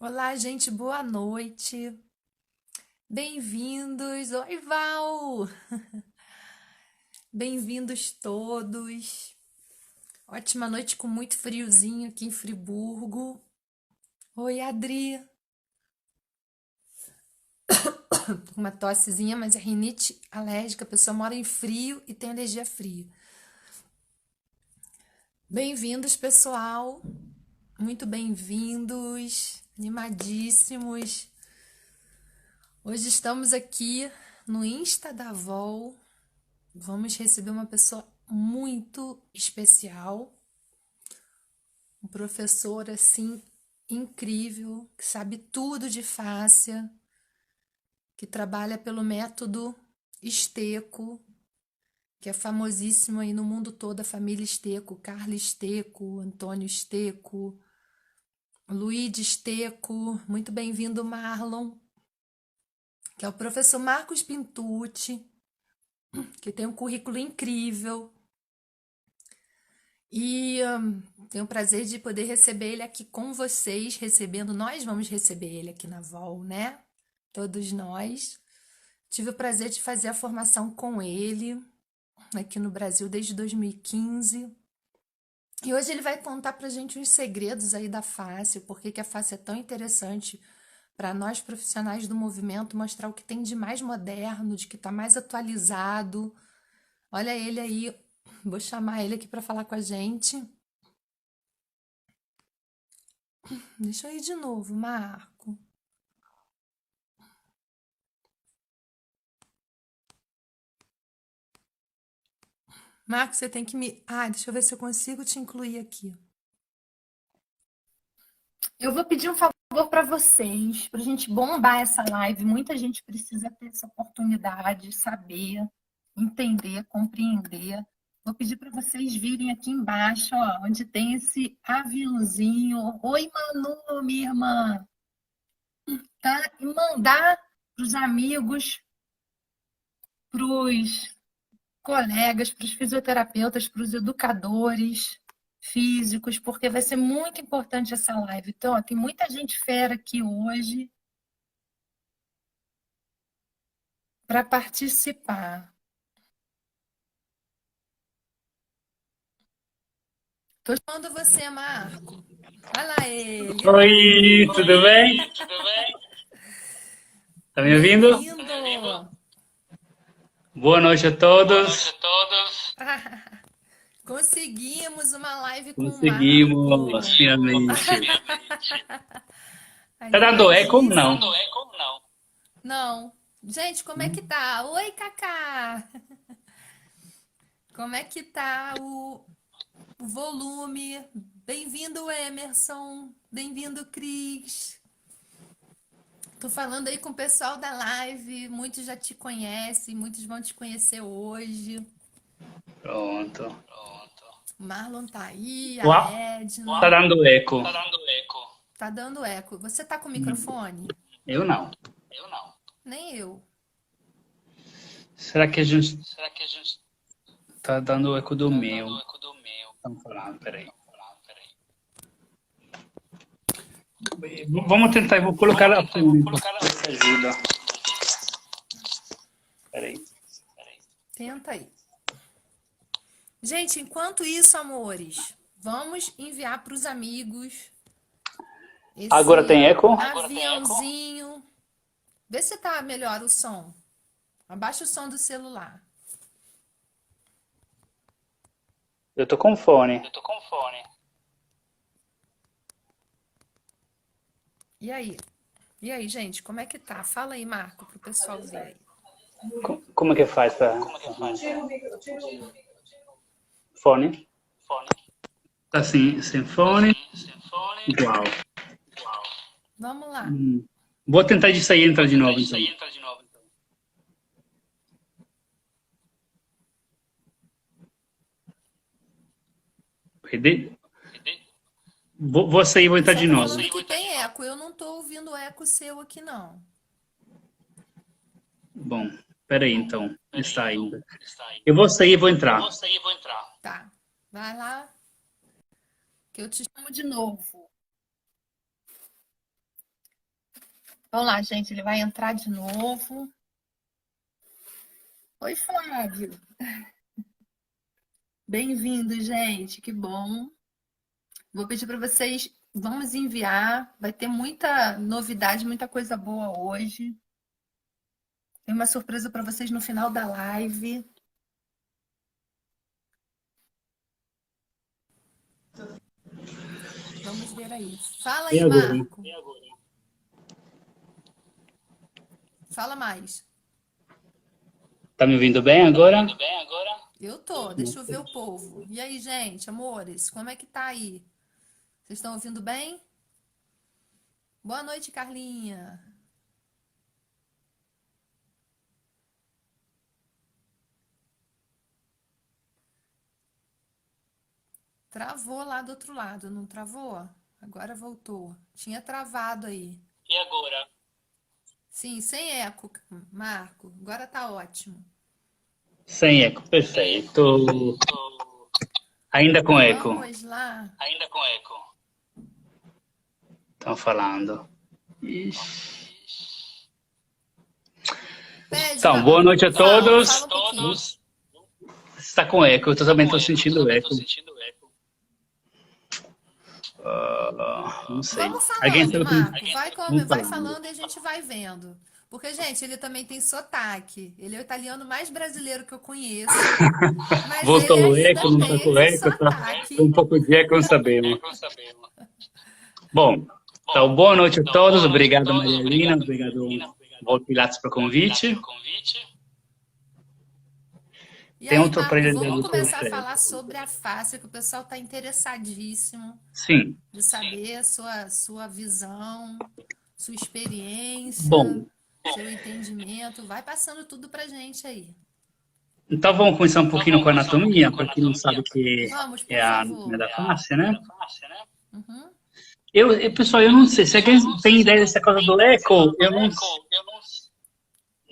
Olá, gente, boa noite. Bem-vindos. Oi, Val. Bem-vindos todos. Ótima noite com muito friozinho aqui em Friburgo. Oi, Adri. Tô com uma tossezinha, mas é rinite alérgica. A pessoa mora em frio e tem alergia a frio. Bem-vindos, pessoal. Muito bem-vindos. Animadíssimos. Hoje estamos aqui no Insta da Vol. Vamos receber uma pessoa muito especial, um professor assim incrível, que sabe tudo de fáscia, que trabalha pelo método Esteco, que é famosíssimo aí no mundo todo, a família Esteco, Carla Esteco, Antônio Esteco, Luíde Esteco, muito bem-vindo, Marlon, que é o professor Marcos Pintucci, que tem um currículo incrível. E tenho o prazer de poder receber ele aqui com vocês, recebendo, nós vamos receber ele aqui na Vol, né? Todos nós. Tive o prazer de fazer a formação com ele aqui no Brasil desde 2015. E hoje ele vai contar pra gente uns segredos aí da face, por que a face é tão interessante para nós profissionais do movimento, mostrar o que tem de mais moderno, de que está mais atualizado. Olha ele aí, vou chamar ele aqui para falar com a gente. Deixa eu ir de novo, Marco. Marco, você tem que me. Ah, deixa eu ver se eu consigo te incluir aqui. Eu vou pedir um favor para vocês, para a gente bombar essa live. Muita gente precisa ter essa oportunidade, saber, entender, compreender. Vou pedir para vocês virem aqui embaixo, ó, onde tem esse aviãozinho. Oi, Manu, minha irmã. Tá? E mandar para os amigos, para os colegas, para os fisioterapeutas, para os educadores físicos, porque vai ser muito importante essa live. Então, ó, tem muita gente fera aqui hoje para participar. Tô chamando você, Marco. Olha lá ele. Oi, tudo bem? Tá me ouvindo? Bem-vindo. Boa noite a todos. Conseguimos uma live com o Conseguimos, Marco. finalmente. Tá dando eco ou não? Animadíssimo. Não. Gente, como é que tá? Oi, Cacá. Como é que tá o volume? Bem-vindo, Emerson. Bem-vindo, Cris. Tô falando aí com o pessoal da live. Muitos já te conhecem, muitos vão te conhecer hoje. Pronto. O Marlon tá aí, a Uau, tá Edna. dando eco. Tá dando eco. Você tá com o Hum, microfone? Eu não. Nem eu. Será que a gente tá dando eco do meu? Vamos falar, peraí. Vamos tentar, eu vou colocar a fone, se ajuda. Peraí. Tenta aí. Gente, enquanto isso, amores, vamos enviar para os amigos Agora esse tem eco? aviãozinho. Vê se tá melhor o som. Abaixa o som do celular. Eu tô com fone. E aí? E aí, gente, como é que tá? Fala aí, Marco, pro pessoal ver aí. Como é que faz pra... Fone? Tá assim, sem fone. Igual. Vamos lá. Vou tentar de sair e entrar de novo, então. Perdi? Vou sair e vou entrar Só de tá novo. falando que tem eco. Eu não tô ouvindo eco seu aqui, não. Bom, peraí, então. Está ainda. Eu vou sair e vou entrar. Tá. Vai lá, que eu te chamo de novo. Vamos lá, gente, ele vai entrar de novo. Oi, Flávio. Bem-vindo, gente, que bom. Vou pedir para vocês, vamos enviar, vai ter muita novidade, muita coisa boa hoje. Tem uma surpresa para vocês no final da live. Vamos ver aí. Fala aí, Marco. Fala mais. Tá me ouvindo bem agora? Eu tô, deixa eu ver o povo. E aí, gente, amores, como é que tá aí? Vocês estão ouvindo bem? Boa noite, Carlinha. Travou lá do outro lado, não travou? Agora voltou. Tinha travado aí. E agora? Sim, sem eco, Marco. Agora tá ótimo. Sem eco, perfeito. Ainda com eco. Vamos lá. Ainda com eco. Estão falando. Então, boa noite a todos. Fala um pouquinho. Está com eco, eu também estou sentindo eco. Não sei. Vamos Alguém falando, sabe Marco. Vai falando e a gente vai vendo. Porque, gente, ele também tem sotaque. Ele é o italiano mais brasileiro que eu conheço. Mas Voltou o ele eco, não está com eco, sotaque. um pouco de eco, não sabemos. Bom, então, boa noite a todos. Obrigado, Maria Helena. Obrigado, Walter Pilatos, pelo convite. E Tem aí, outro Marco, aparelho vamos do começar a Twitter. falar sobre a face, que o pessoal está interessadíssimo Sim. de saber a sua visão, sua experiência, Bom, seu entendimento. Vai passando tudo pra gente aí. então vamos começar um pouquinho com a anatomia, para quem não sabe o que Vamos, por é a favor. anatomia da face, né? Uhum. Pessoal, eu não sei, se alguém tem ideia dessa coisa do eco, eu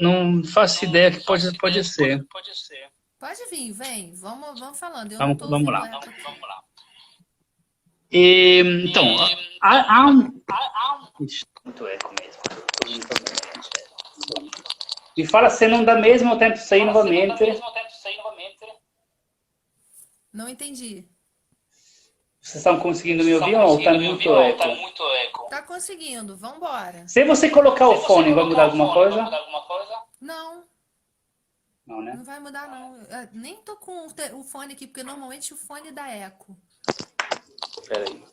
não faço ideia que pode ser. Pode vir, vem. Vamos falando. Eu Vamos- não tô vamos ouvindo lá. eco aqui. Então, há um... Ixi, muito eco mesmo. Me fala se não dá mesmo, eu tento sair novamente. Não entendi. Vocês estão conseguindo me ouvir ou está muito eco? Tá conseguindo, vambora. Se você colocar o fone, vai mudar alguma coisa? Não, Não, né? não vai mudar não. Eu nem tô com o fone aqui, porque normalmente o fone dá eco. Peraí.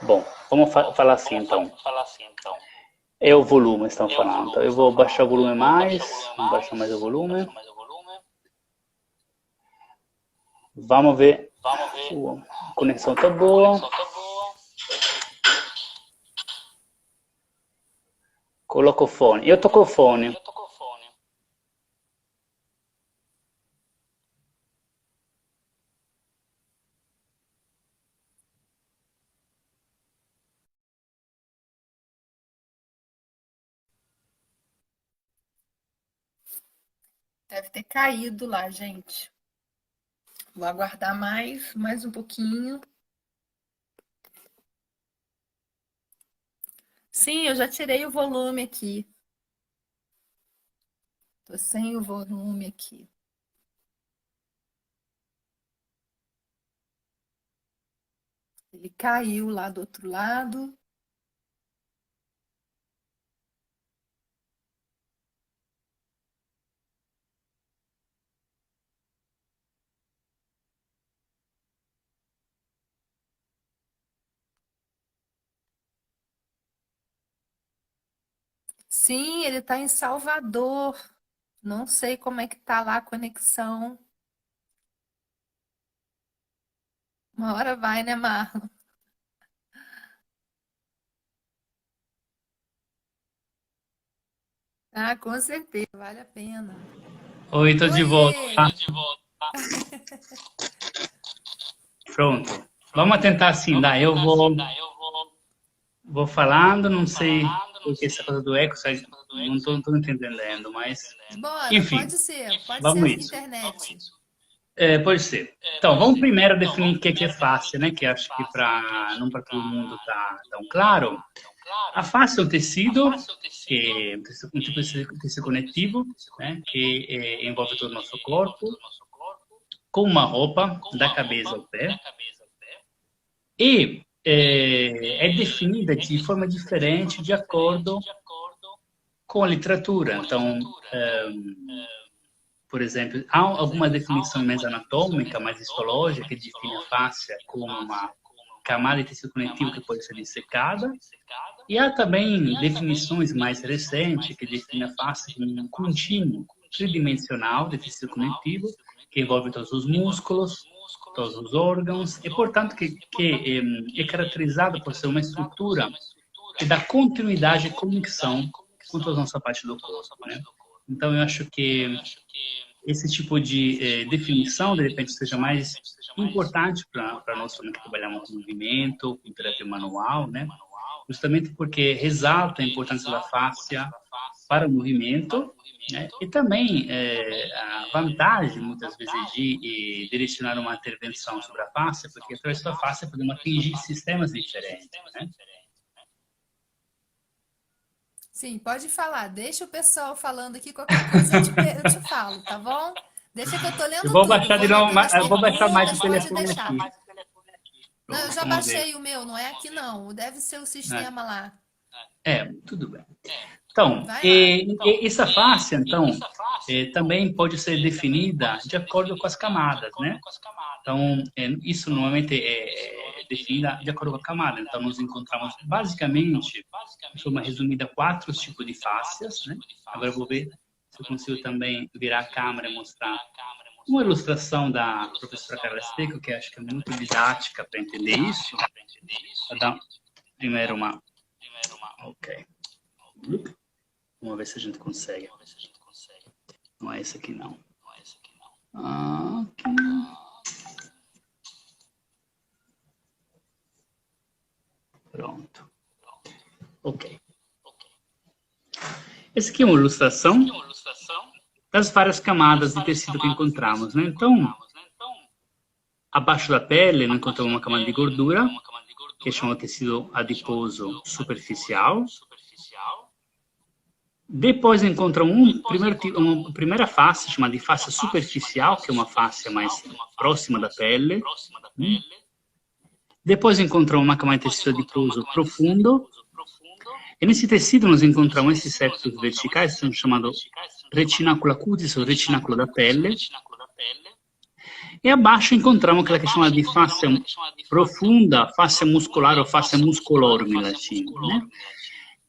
Bom, vamos falar assim então. É o volume, estão falando. Então, eu vou baixar o volume mais, vou baixar mais o volume. Vamos ver. A conexão tá boa. Coloca o fone. Eu tô com o fone. Deve ter caído lá, gente. Vou aguardar mais um pouquinho. Sim, eu já tirei o volume aqui. Tô sem o volume aqui. Ele caiu lá do outro lado. Sim, ele tá em Salvador. Não sei como é que tá lá a conexão. Uma hora vai, né, Marlon? Ah, com certeza, vale a pena. Oi, tô de volta. Pronto. Vamos tentar assim, dá. Eu vou falando, não sei porque essa coisa do eco, não tô entendendo, mas Bora, enfim, pode ser vamos a isso. internet. Pode ser. Então, vamos primeiro definir o que é face, né? Que acho que não para todo mundo tá tão claro. A face é um tecido, que é um tipo de tecido conectivo, né? Que envolve todo o nosso corpo, com uma roupa da cabeça ao pé. E é definida de forma diferente de acordo com a literatura. Então, por exemplo, há alguma definição mais anatômica, mais histológica, que define a face como uma camada de tecido conectivo que pode ser dissecada. E há também definições mais recentes que definem a face como um contínuo tridimensional de tecido conectivo que envolve todos os músculos, todos os órgãos, e, portanto, que é caracterizado por ser uma estrutura que dá continuidade e conexão com toda a nossa parte do corpo, né? Então, eu acho que esse tipo de definição, de repente, seja mais importante para nós que trabalhamos com movimento, com terapia manual, né? Justamente porque ressalta a importância da fáscia para o movimento, né? E também a vantagem, muitas vezes, de direcionar uma intervenção sobre a fáscia, porque através da fáscia podemos atingir sistemas diferentes, né? Sim, pode falar. Deixa o pessoal falando aqui, qualquer coisa eu te falo, tá bom? Deixa que eu tô lendo Eu vou tudo. baixar de novo, eu vou baixar mais o pode telefone deixar. aqui. Não, eu já baixei o meu, não é aqui não. Deve ser o sistema lá. Tudo bem. Então, essa fáscia, então, também pode ser definida de acordo com as camadas, né? Então, isso normalmente é definida de acordo com a camada. Então, nós encontramos, basicamente, de forma resumida, 4 tipos de fáscias, né? Agora eu vou ver se eu consigo também virar a câmera e mostrar uma ilustração da professora Carla Stecco, que acho que é muito didática para entender isso. Vou dar primeiro uma... Ok. Vamos ver se a gente consegue. Não é esse aqui, não. Ok. Pronto. Ok. Essa aqui é uma ilustração das várias camadas de tecido que encontramos, né? Então, abaixo da pele, nós encontramos uma camada de gordura, que chama tecido adiposo superficial. Depois encontramos uma primeira face, chamada de face superficial, que é uma face mais próxima da pele. Depois encontramos uma camada de tecido adiposo profundo. E nesse tecido nós encontramos esses septos verticais, que são chamados retinácula cutis ou retinácula da pele. E abaixo encontramos aquela que é chamada de face profunda, face muscular ou face musculorum em latim, né?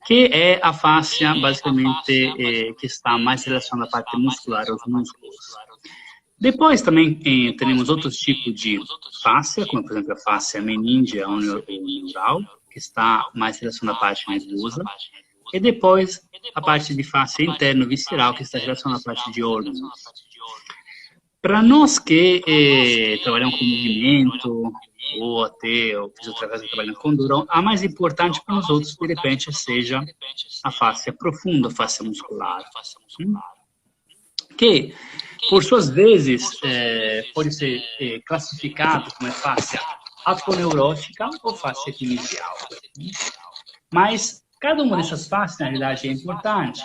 Que é a face, basicamente, que está mais relacionada à parte muscular, aos músculos. Depois também temos outros tipos de face, como por exemplo a face meningea ou neural, que está mais relacionada à parte nervosa. E depois a parte de face interno-visceral, que está relacionada à parte de órgãos. Para nós que trabalhamos com movimento, ou até o fisioterapeuta trabalhando com dor, a mais importante para nós outros, de repente, seja a face profunda, a face muscular. Que, por suas vezes, pode ser classificado como face aponeurótica ou face epimedial. Mas cada uma dessas faces, na realidade, é importante.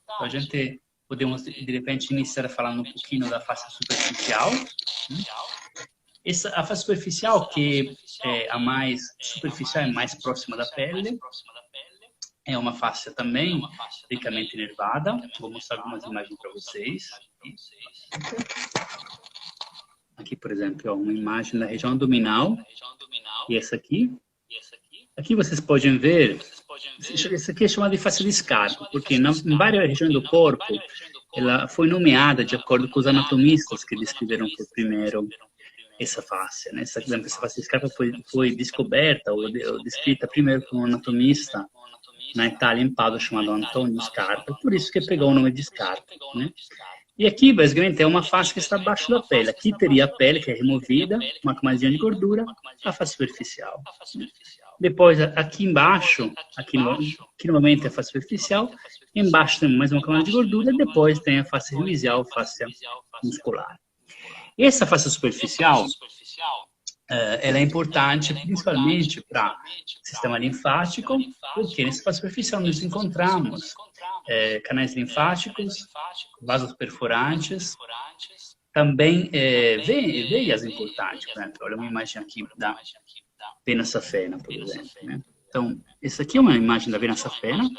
Então, a gente podemos, de repente, iniciar falando um pouquinho da face superficial. A face superficial, que é a mais superficial e mais próxima da pele, é uma face também ricamente nervada. Vou mostrar algumas imagens para vocês. Aqui, por exemplo, uma imagem da região abdominal. E essa aqui. Aqui vocês podem ver, essa aqui é chamada de face de escarpa, porque em várias regiões do corpo, ela foi nomeada de acordo com os anatomistas que descreveram por primeiro essa face, né? Essa face de escarpa foi descoberta ou descrita primeiro por um anatomista na Itália, em Padua, chamado Antonio Scarpa, por isso que pegou o nome de Scarpa, né? E aqui, basicamente, é uma face que está abaixo da pele. Aqui teria a pele, que é removida, uma camadinha de gordura, a face superficial. Depois, aqui embaixo, aqui normalmente é a face superficial, embaixo tem mais uma camada de gordura, depois tem a face residual, face muscular. E essa face superficial, ela é importante principalmente para o sistema linfático, porque nessa face superficial nós encontramos canais linfáticos, vasos perfurantes, também veias importantes. Né? Olha uma imagem aqui da vena safena, por exemplo. Né? Então, essa aqui é uma imagem da vena safena.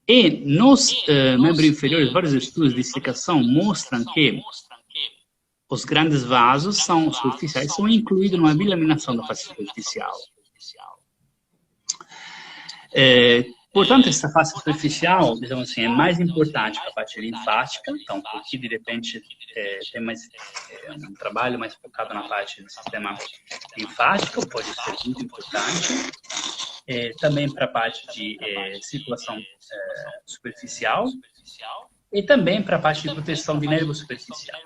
E nos membros inferiores, vários estudos de dissecação mostram que os grandes vasos superficiais são incluídos numa bilaminação da face superficial. Portanto, essa face superficial, digamos assim, é mais importante para a parte linfática, então, porque de repente tem mais um trabalho mais focado na parte do sistema linfático, pode ser muito importante. Também para a parte de circulação superficial e também para a parte de proteção de nervo superficial.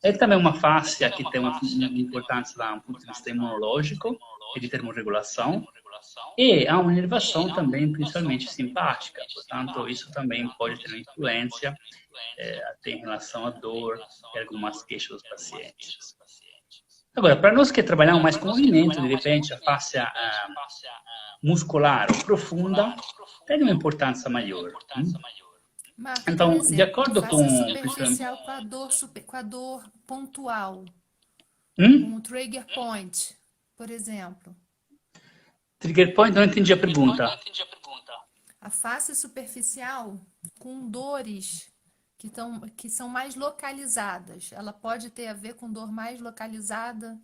É também uma face que tem uma importância do ponto de vista imunológico e de termorregulação. E há uma inervação também, principalmente simpática. Portanto, isso também pode ter uma influência até em relação à dor e algumas queixas dos pacientes. Agora, para nós que trabalhamos mais com movimento, de repente, a face muscular ou profunda tem uma importância maior. Marco, Então, por exemplo, de acordo face com... superficial com a dor pontual, um trigger point, por exemplo. Trigger point, não entendi a pergunta. A face superficial com dores que são mais localizadas. Ela pode ter a ver com dor mais localizada,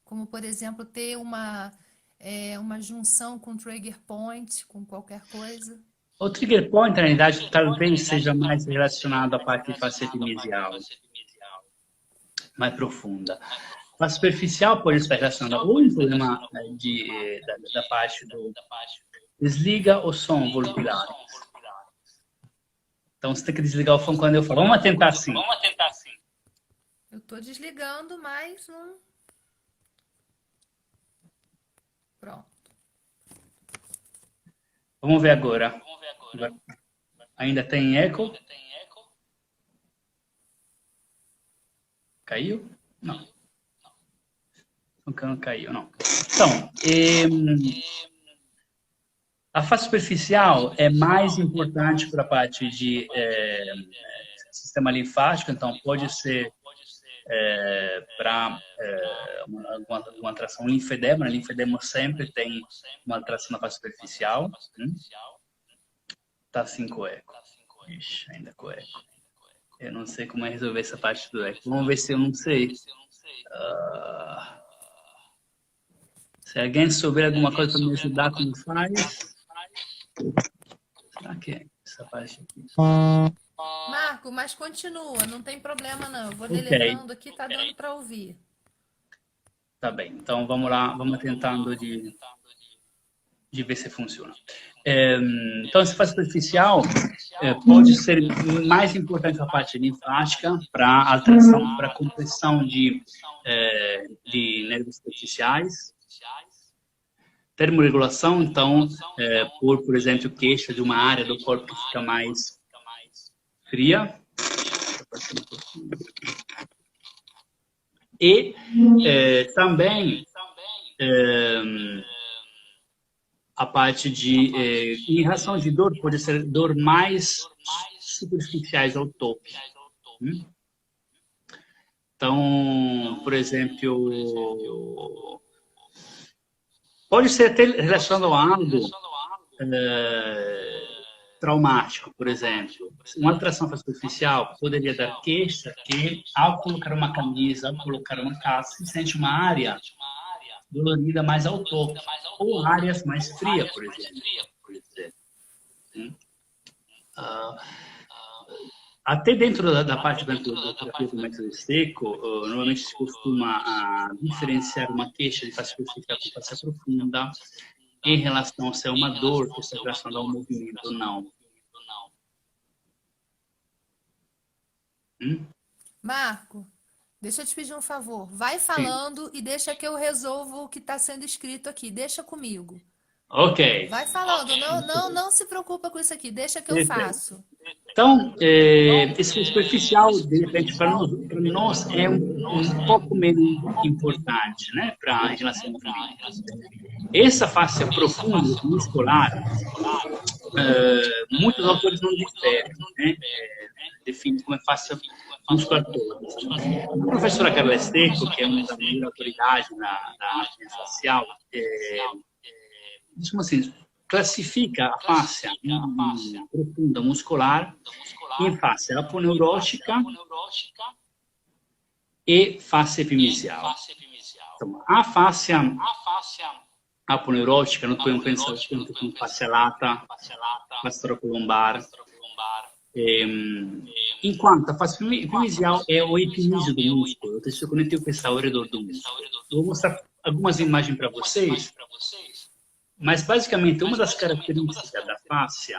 como, por exemplo, ter uma junção com trigger point, com qualquer coisa. O trigger point, na realidade, talvez seja mais relacionado à parte de facete mesial, mais profunda. A superficial pode estar relacionada ou um problema da parte do desliga o som volpilar. Então, você tem que desligar o som quando eu falo. Vamos tentar assim. Eu estou desligando, mas não... Pronto. Vamos ver agora. Ainda tem eco? Caiu? Não. Não caiu, não. Então, a face superficial é mais importante para a parte de sistema linfático, então pode ser para uma atração linfedema. Linfedema sempre tem uma atração na face superficial. Tá assim com eco. Ixi, ainda com eco. Eu não sei como é resolver essa parte do eco. Vamos ver se eu não sei. Se alguém souber alguma coisa para me ajudar, como faz? Será que é essa parte aqui? Marco, mas continua, não tem problema não. Eu vou deletando aqui, tá dando para ouvir. Tá bem, então vamos lá, vamos tentando de ver se funciona. Então, essa face superficial pode ser mais importante a parte linfática para alteração, para compressão de nervos superficiais. Termorregulação, então, por exemplo, queixa de uma área do corpo que fica mais fria. E também a parte de em relação de dor, pode ser dor mais superficiais ao topo. Então, por exemplo, pode ser até relacionado a algo traumático, por exemplo. Uma alteração superficial poderia dar queixa que, ao colocar uma camisa, ao colocar uma calça, se sente uma área dolorida mais ao topo, ou áreas mais frias, por exemplo. Até dentro da parte da terapia do método seco, normalmente se costuma diferenciar uma queixa de face superficial com face profunda em relação a se é uma dor que está relacionada ao movimento ou não. Marco, deixa eu te pedir um favor. Vai falando e deixa que eu resolvo o que está sendo escrito aqui. Deixa comigo. Ok. Vai falando. Não se preocupa com isso aqui. Deixa que eu faço. Então, esse superficial, de repente, para nós é um pouco menos importante, né, em relação ao essa face profunda, muscular, muitos autores não diferem, né, definem como é face musculatura. A professora Carla Stecco, que é uma das maiores autoridades na anatomia facial, assim, classifica a face profunda muscular em face aponeurótica e face epimesial. Então, a face aponeurótica, nós podemos pensar tanto com face lata, face trocolombar, enquanto a face epimesial é o epimísio do músculo, o tecido conectivo que está ao redor do músculo. Eu vou mostrar algumas imagens para vocês, mas basicamente uma das características da face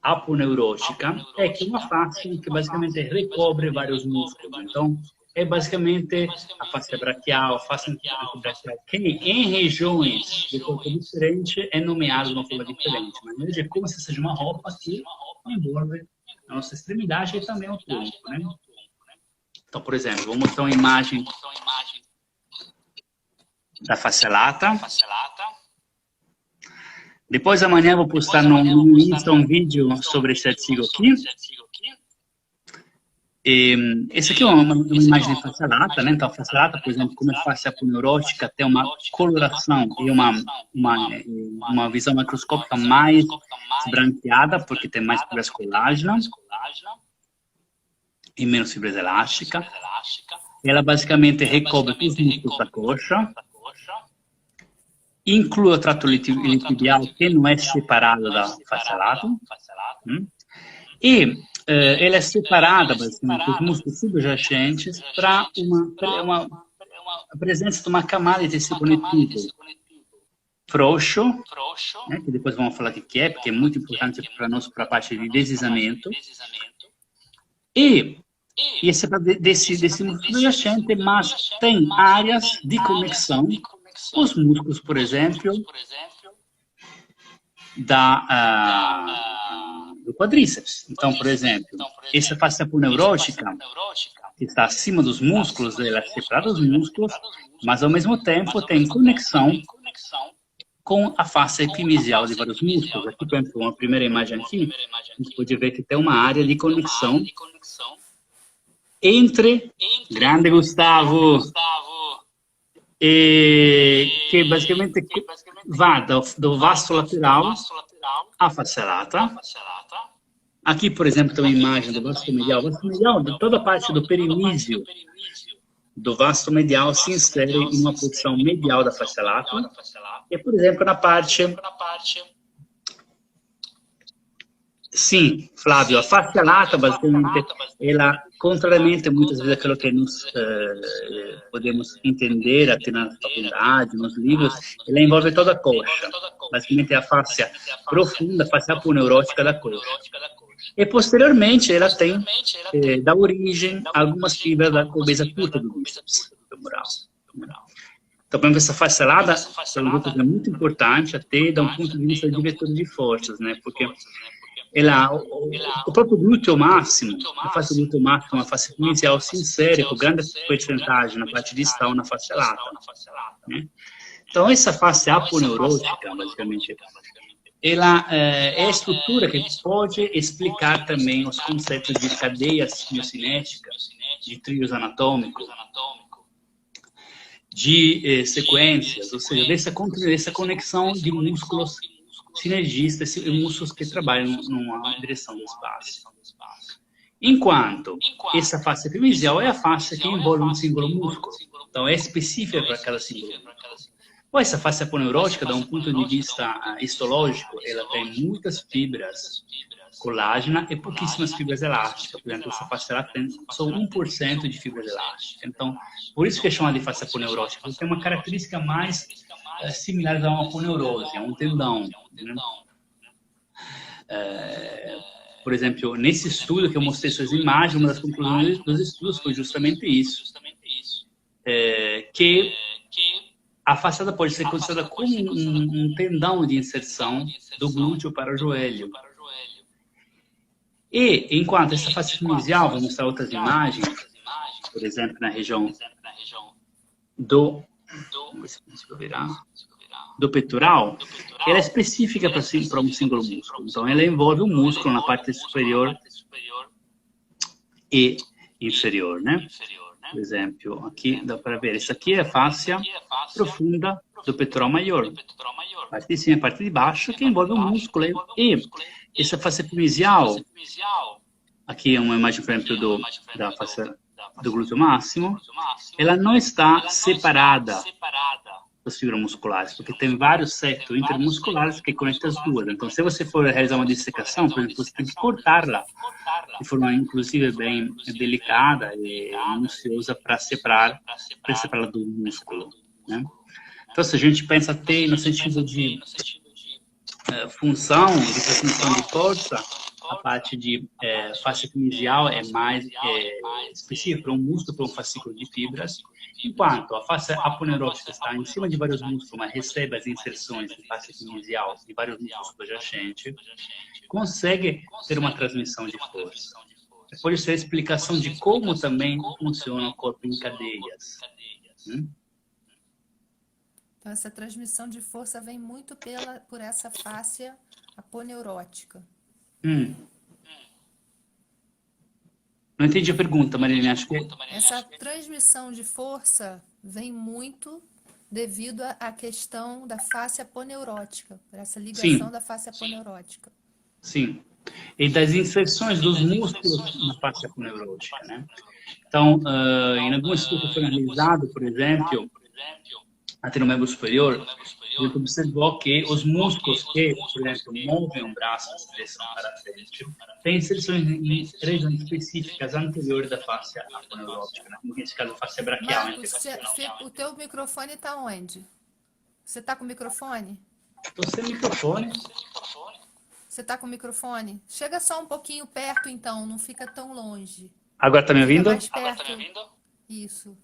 aponeurótica é que é uma face que basicamente recobre vários músculos. Então, é basicamente a face braquial, a face antebraquial, que em regiões do corpo diferente é nomeada de uma forma diferente. Mas é como se seja uma roupa que envolve a nossa extremidade e também o tronco, né? Então, por exemplo, vou mostrar uma imagem da face lata. Depois, amanhã, vou postar no Insta um vídeo sobre esse artigo aqui. Esse aqui é uma imagem de face lata, né? Então, a face lata, por exemplo, como é face aponeurótica, tem uma coloração e uma visão macroscópica mais esbranquiada, porque tem mais fibras colágeno e menos fibras elásticas. Ela basicamente recobre os músculos da coxa, inclui o trato lipidial, que não é separado da face lata, e ela é separada, basicamente, dos músculos subjacentes para a presença de uma camada de tecido conectivo frouxo, né, que depois vamos falar o que é, porque é muito importante para nós, para a parte de deslizamento, e é separado desse músculo subjacente, mas tem áreas de conexão, os músculos, por exemplo, do quadríceps. Então, por exemplo, essa face aponeurótica, que está acima dos músculos, ela é separada dos músculos, mas ao mesmo tempo tem conexão com a face epimesial de vários músculos. Aqui, por exemplo, uma primeira imagem aqui, a gente pode ver que tem uma área de conexão entre, grande Gustavo, que basicamente vai do vasto lateral à face lata. Aqui, por exemplo, tem uma imagem do vasto medial. O vasto medial, de toda a parte do perimísio do vasto medial, se insere em uma posição medial da face lata. E, por exemplo, na parte... Sim, Flávio, a face lata, basicamente, ela, contrariamente muitas vezes aquilo que nós podemos entender até na faculdade, nos livros, ela envolve toda a coxa. Basicamente, é a face profunda, a face aponeurótica da coxa. E, posteriormente, ela tem, dá origem a algumas fibras da corbeza curta do bíceps femoral. Então, por exemplo, essa face lata é muito importante, até da um ponto de vista de vetor de forças, né? Porque o próprio glúteo máximo, a face glúteo máximo, a face inicial se insere com grande porcentagem na parte distal na face lata, né? Então, essa face aponeurótica, basicamente, ela é a estrutura que pode explicar também os conceitos de cadeias miocinéticas, de trios anatômicos, de sequências, ou seja, dessa conexão de músculos sinergistas e músculos que trabalham numa direção do espaço. Enquanto essa face epimesial é a face que envolve um símbolo músculo, então é específica para cada símbolo. Ou essa face aponeurótica, da um ponto de vista histológico, ela tem muitas fibras colágena e pouquíssimas fibras elásticas. Por exemplo, essa face lá tem só 1% de fibras elásticas. Então, por isso que é chamada de face aponeurótica, porque tem uma característica mais similar a uma aponeurose, a um tendão, né? Por exemplo, nesse estudo que eu mostrei suas imagens, uma das conclusões dos estudos foi justamente isso, que a façada pode ser considerada como um tendão de inserção do glúteo para o joelho. E, enquanto essa face epimesial, vou mostrar outras imagens, por exemplo, na região do, vamos ver se consigo virar, do peitoral, ela é específica para um single músculo. Então, ela envolve o músculo na parte superior e inferior, né? Por exemplo, aqui dá para ver, essa aqui é a fáscia profunda do peitoral maior. A parte de cima e a parte de baixo, que envolve o músculo. E essa face epimesial, aqui é uma imagem, por exemplo, da face do glúteo máximo, ela não está separada das fibras musculares, porque tem vários septos intermusculares que conectam as duas. Então, se você for realizar uma dissecação, por exemplo, você tem que cortá-la de forma, inclusive, bem delicada e minuciosa para separá-la do músculo, né? Então, se a gente pensa até no sentido de função, de transmissão de força, a parte de face epimesial é mais específica para um músculo, para um fascículo de fibras, enquanto a face aponeurótica está em cima de vários músculos, mas recebe as inserções de face epimesial de vários músculos subjacentes, consegue ter uma transmissão de força. Por isso, a explicação de como também funciona o corpo em cadeias. Então, essa transmissão de força vem muito por essa fáscia aponeurótica. Não entendi a pergunta, Marilene, acho que... Essa transmissão de força vem muito devido à questão da face aponeurótica, por essa ligação da face aponeurótica. Sim. E das inserções dos músculos na face aponeurótica, né? Então, em alguns estudos foi analisado, por exemplo, até no membro superior, a gente observou que os músculos que, por exemplo, movem o braço de direção para frente, têm inserções em regiões específicas anteriores da face aponeurótica, né? Nesse caso, a face braquial. Marcos, o teu microfone está onde? Você está com o microfone? Estou sem microfone. Você está com o microfone? Chega só um pouquinho perto, então, não fica tão longe. Agora está me ouvindo? Mais perto. Isso.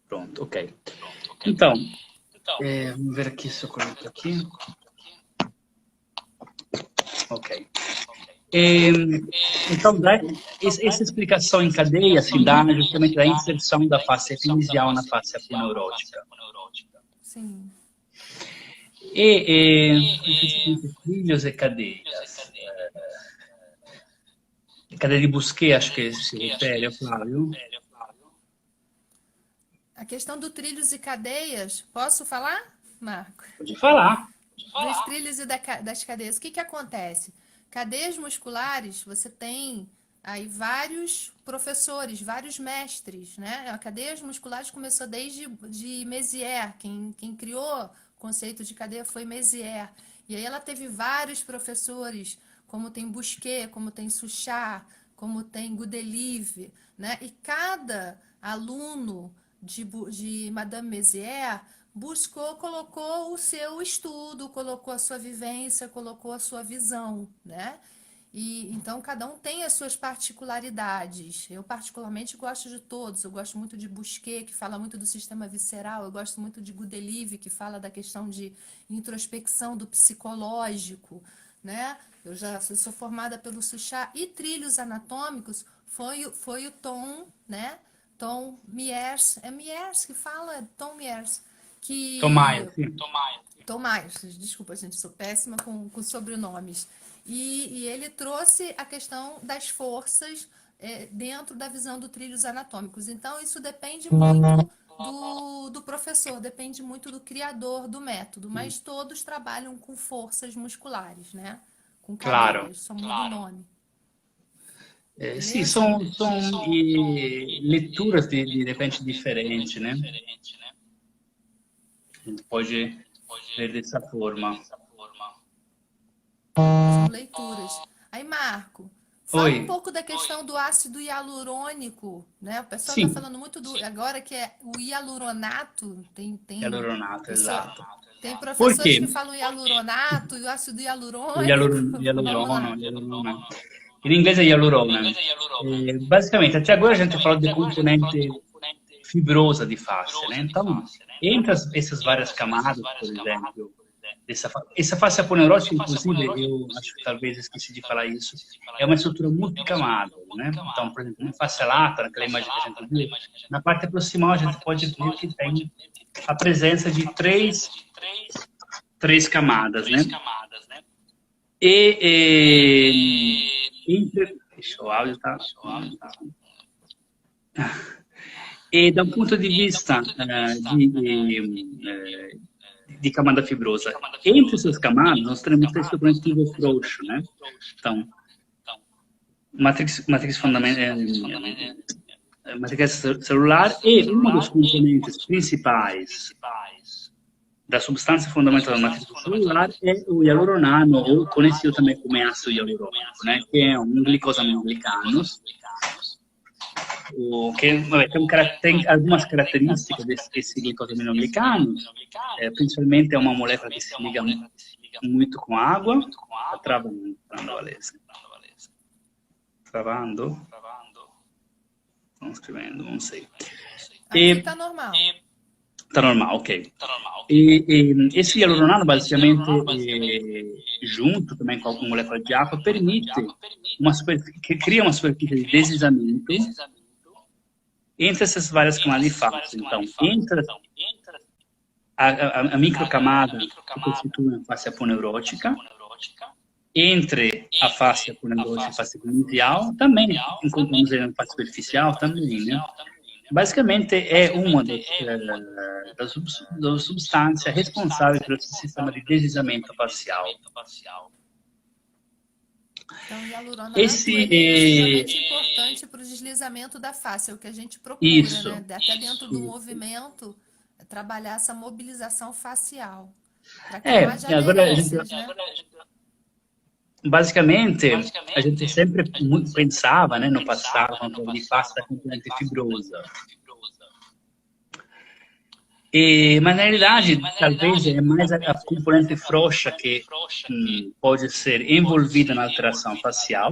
Pronto, ok. Então, vamos ver aqui se eu coloco aqui. Ok. Então, essa explicação em cadeia se dá justamente da inserção da face epimesial na face aponeurótica. Sim. Trilhos e cadeias. Cadeia de Busquet, acho que se refere, Flávio. A questão do trilhos e cadeias, posso falar, Marco? Pode falar. Dos trilhos e das cadeias. O que acontece? Cadeias musculares, você tem aí vários professores, vários mestres, né? A cadeias musculares começou desde Mézières. Quem criou o conceito de cadeia foi Mézières. E aí ela teve vários professores, como tem Busquet, como tem Suchard, como tem Gudelive, né? E cada aluno de Madame Mézières colocou o seu estudo, colocou a sua vivência, colocou a sua visão, né? E então cada um tem as suas particularidades. Eu particularmente gosto de todos. Eu gosto muito de Busquet, que fala muito do sistema visceral. Eu gosto muito de Gudelive, que fala da questão de introspecção do psicológico, né? Eu já sou formada pelo Suchard. E trilhos anatômicos foi o Tom, né? Tom Myers, é Myers que fala? Tom Myers. Tom Myers, desculpa, gente, sou péssima com sobrenomes. E ele trouxe a questão das forças dentro da visão do trilhos anatômicos. Então, isso depende muito do professor, depende muito do criador do método, mas todos trabalham com forças musculares, né? Com cadeias, só muda o nome. Sim, são leituras de repente diferentes, né? A gente pode ver dessa forma. São leituras. Aí, Marco, fala Oi. um pouco da questão do ácido hialurônico, né? O pessoal Sim. está falando muito agora que é o hialuronato. Tem Hialuronato, exato. Tem Por professores quê? que falam hialuronato e o ácido hialurônico. Hialurona. Em inglês é hialurona. Basicamente, até agora a gente falou de componente fibrosa de face, né? Então, entre essas várias camadas, por exemplo, Essa face aponeurótica, inclusive, eu acho que talvez esqueci de falar isso, é uma estrutura multicamada, né? Então, por exemplo, na face lata, naquela imagem que a gente viu, na parte proximal a gente pode ver que tem a presença de três camadas, né? Deixa o áudio, tá? E da um ponto de vista de camada fibrosa, entre essas camadas nós temos tecido conectivo frouxo, né? Então, matriz celular e um dos componentes principais da substância fundamental da matriz celular é o hialuronano, ou conhecido também como ácido hialurônico, né? Que é um glicosaminoglicano, tem algumas características desse glicosaminoglicano, principalmente é uma molécula que se liga muito com água. Está travando, Valesca. Travando? Estão escrevendo, não sei. Aqui está normal. Está normal, ok. E esse hialuronano, basicamente, junto também com alguma molécula de água, permite cria uma superfície de deslizamento entre essas várias camadas de face. Então, entre a microcamada que constitui a face aponeurótica, entre a face aponeurótica e a face genital, também encontramos na face superficial também, né? Basicamente, é uma das substâncias responsáveis pelo sistema de deslizamento facial. Então, o hialurônico é extremamente importante para o deslizamento da face, é o que a gente procura, isso, né? Até dentro do movimento, trabalhar essa mobilização facial. Para que não haja aderências, né? Basicamente, a gente sempre pensava, né, no passado, quando de face da componente fibrosa. Mas, na realidade, talvez é mais a componente frouxa que pode ser envolvida na alteração facial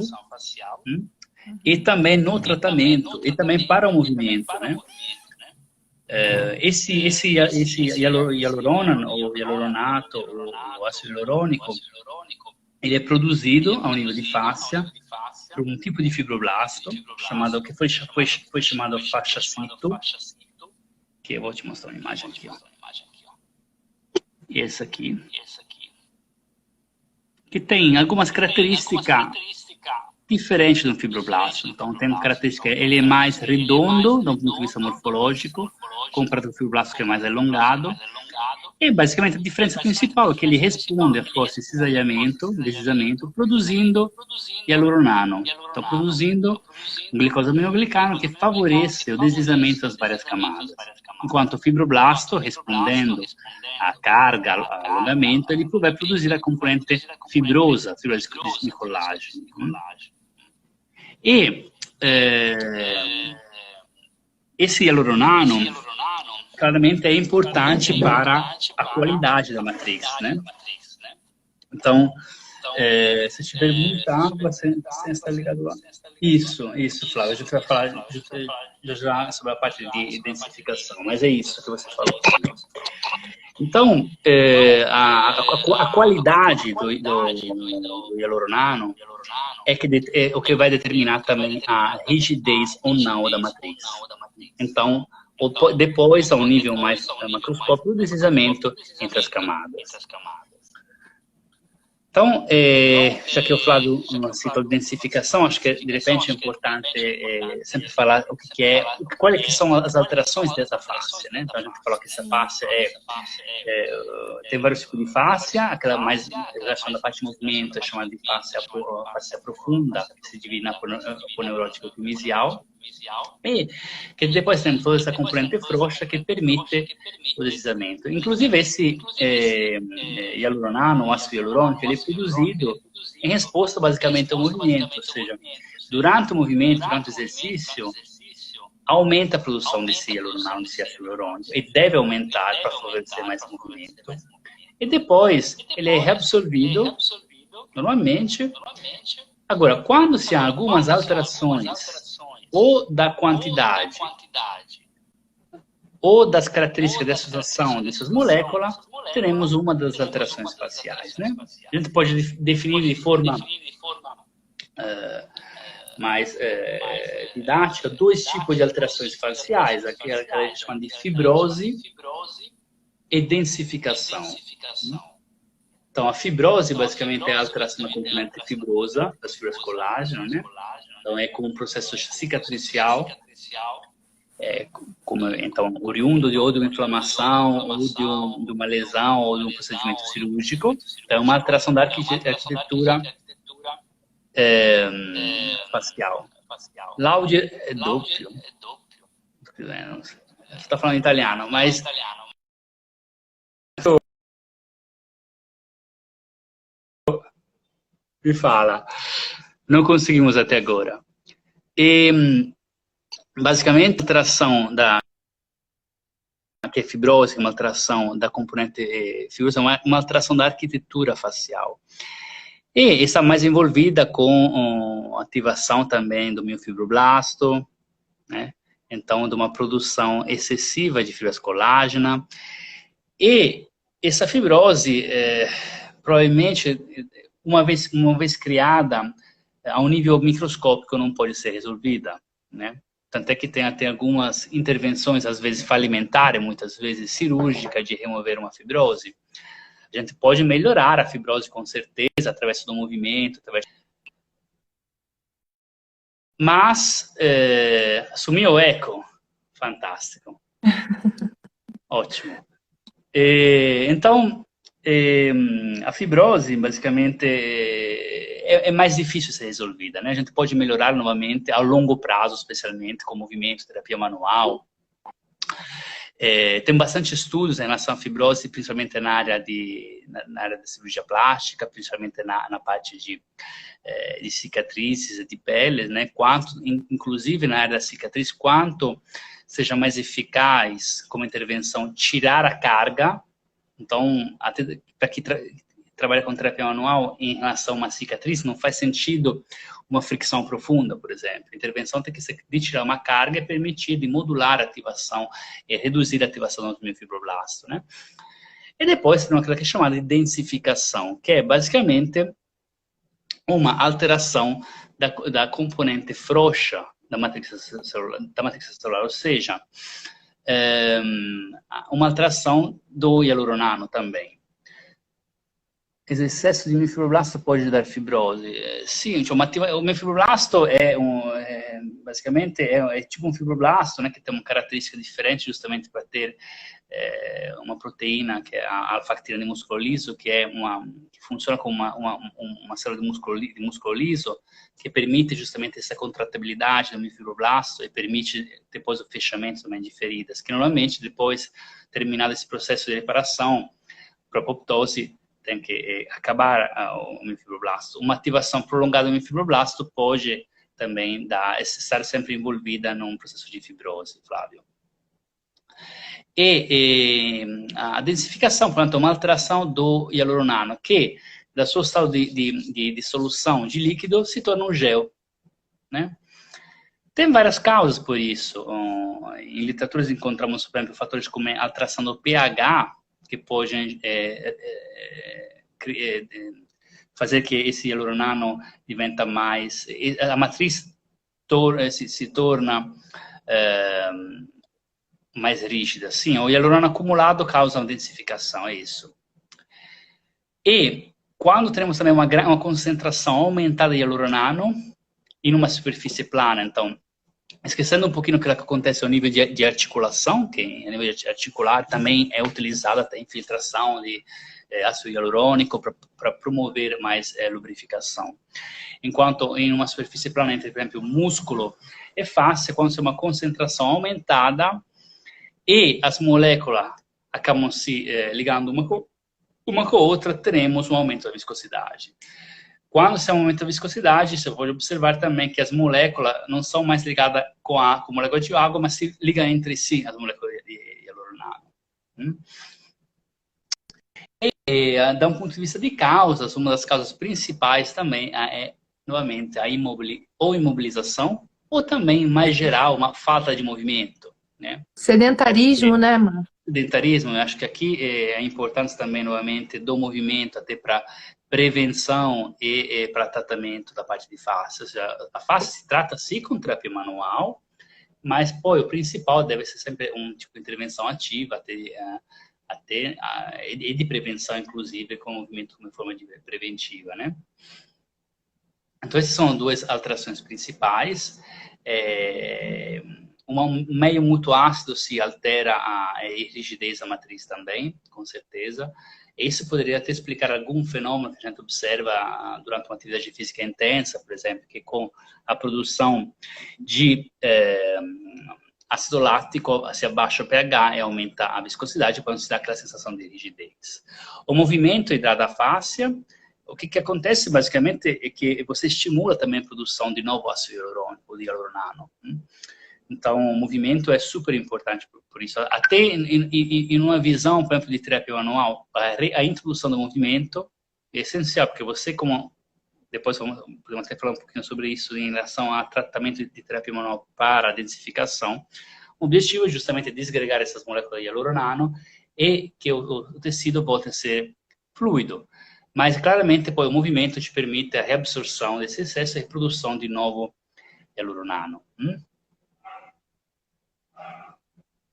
e também no tratamento, e também para o movimento, né? Esse hialuronato, ou hialuronato, ou ácido hialurônico, ele é produzido ao nível de fáscia por um tipo de fibroblasto que foi chamado fasciocito, que eu vou te mostrar uma imagem aqui, ó. E esse aqui, que tem algumas características diferentes do fibroblasto. Então, tem uma característica, ele é mais redondo, do ponto de vista morfológico, comparado com o fibroblasto que é mais alongado. E, basicamente, a diferença principal é que ele responde a força de deslizamento, produzindo hialuronano. Então, produzindo um glicosaminoglicano que favorece o deslizamento das várias camadas. Enquanto o fibroblasto, respondendo à carga, ao alongamento, ele vai produzir a componente fibrosa, fibra de colágeno. E esse hialuronano, claramente, é importante para a qualidade da matriz, né? Então, se te perguntar, você está ligado lá. Isso, Flávio. A gente vai falar já sobre a parte de densificação, mas é isso que você falou. Então, a qualidade do hialuronano é o que vai determinar também a rigidez ou não da matriz. Então, depois, a um nível mais macroscópico, o deslizamento entre as camadas. Então, já que o Flávio citou densificação, acho que de repente é importante sempre falar quais que são as alterações dessa face, né? Então, a gente falou que essa face tem vários tipos de face, aquela mais relacionada à parte de movimento é chamada de face profunda, que se divide na aponeurótica e mesial. E que depois temos toda essa componente frouxa que permite o deslizamento. Inclusive, esse hialuronano, o ácido hialurônico, ele é produzido em resposta basicamente ao movimento, ou seja, durante o movimento, durante o exercício, aumenta a produção desse hialuronano, desse ácido hialurônico, e deve aumentar para favorecer mais movimento. E depois, ele é reabsorvido, normalmente. Agora, quando se há algumas alterações ou da quantidade ou das características de associação dessas moléculas, teremos uma das alterações faciais, né? A gente pode definir de forma mais didática dois tipos de alterações faciais, aquela que a gente chama de fibrose e densificação. Então, a fibrose, basicamente, é a alteração da componente fibrosa das fibras colágeno, né? Então, é como um processo cicatricial, então, oriundo ou de uma inflamação, ou de uma lesão, ou de um procedimento cirúrgico. Então, é uma alteração da arquitetura facial. L'audio è doppio. Você está falando italiano, mas... Me fala. Não conseguimos até agora. E, basicamente, a alteração que é fibrose, uma alteração da componente fibrosa, uma alteração da arquitetura facial. E está mais envolvida com a ativação também do miofibroblasto, né? Então, de uma produção excessiva de fibras colágena. E essa fibrose, provavelmente, uma vez criada, a um nível microscópico não pode ser resolvida, né? Tanto é que tem até algumas intervenções, às vezes falimentares, muitas vezes cirúrgicas, de remover uma fibrose. A gente pode melhorar a fibrose com certeza, através do movimento, Mas, sumiu o eco. Fantástico. Ótimo. Então, a fibrose, basicamente, é mais difícil de ser resolvida, né? A gente pode melhorar novamente a longo prazo, especialmente com movimento, terapia manual. Tem bastante estudos em relação à fibrose, principalmente na área da cirurgia plástica, principalmente na parte de cicatrizes e de peles, né? Inclusive na área da cicatriz, quanto seja mais eficaz como intervenção tirar a carga. Então, para quem trabalha com terapia manual em relação a uma cicatriz, não faz sentido uma fricção profunda, por exemplo. A intervenção tem que ser de tirar uma carga e permitir de modular a ativação e reduzir a ativação do miofibroblasto, né? E depois tem aquela que é chamada de densificação, que é basicamente uma alteração da componente frouxa da matriz celular, ou seja, uma alteração do hialuronano também. Esse excesso de miofibroblasto pode dar fibrose? Sim, o miofibroblasto basicamente é tipo um fibroblasto, né, que tem uma característica diferente justamente para ter uma proteína, que é a alfa-actina de músculo liso, que funciona como uma célula de músculo liso, que permite justamente essa contratibilidade do miofibroblasto e permite depois o fechamento também de feridas, que normalmente depois, terminado esse processo de reparação, para a apoptose, tem que acabar o miofibroblasto. Uma ativação prolongada do miofibroblasto pode também estar sempre envolvida num processo de fibrose, Flávio. E a densificação, portanto, é uma alteração do hialuronano, que da sua estado de solução de líquido se torna um gel, né? Tem várias causas por isso. Em literaturas encontramos, por exemplo, fatores como a alteração do pH, que pode fazer que esse hialuronano diventa mais... A matriz se torna mais rígida. Sim, o hialurano acumulado causa uma densificação, é isso. E quando temos também uma concentração aumentada de hialuronano em uma superfície plana, então, esquecendo um pouquinho o que acontece ao nível de articulação, que a nível articular também é utilizada até a infiltração de ácido hialurônico para promover mais lubrificação. Enquanto em uma superfície plana, entre, por exemplo, o músculo, é fácil quando tem uma concentração aumentada e as moléculas acabam se ligando uma com a outra, teremos um aumento da viscosidade. Quando se aumenta a viscosidade, você pode observar também que as moléculas não são mais ligadas com a molécula de água, mas se ligam entre si, as moléculas de hialuronano. E, de um ponto de vista de causas, uma das causas principais também é, novamente, a imobilização, ou também, mais geral, uma falta de movimento, né? Sedentarismo, né, mano? Sedentarismo, eu acho que aqui é importante também, novamente, do movimento até para prevenção e para tratamento da parte de face. Ou seja, a face se trata sim com terapia manual, mas pô, o principal deve ser sempre um tipo de intervenção ativa, e de prevenção, inclusive, com o movimento como forma de preventiva, né? Então, essas são duas alterações principais. Um meio muito ácido se altera a rigidez da matriz também, com certeza. Isso poderia até explicar algum fenômeno que a gente observa durante uma atividade física intensa, por exemplo, que com a produção de ácido lático se abaixa o pH e aumenta a viscosidade, para se dar aquela sensação de rigidez. O movimento hidrata a fáscia. O que acontece, basicamente, é que você estimula também a produção de novo ácido hialurônico, de hialuroniano. Então, o movimento é super importante por isso. Até em uma visão, por exemplo, de terapia manual, a introdução do movimento é essencial, porque você, como depois podemos até falar um pouquinho sobre isso em relação ao tratamento de terapia manual para a densificação, o objetivo é justamente desagregar essas moléculas de hialuroniano e que o tecido volte a ser fluido. Mas, claramente, pô, o movimento te permite a reabsorção desse excesso e a reprodução de novo hialuroniano.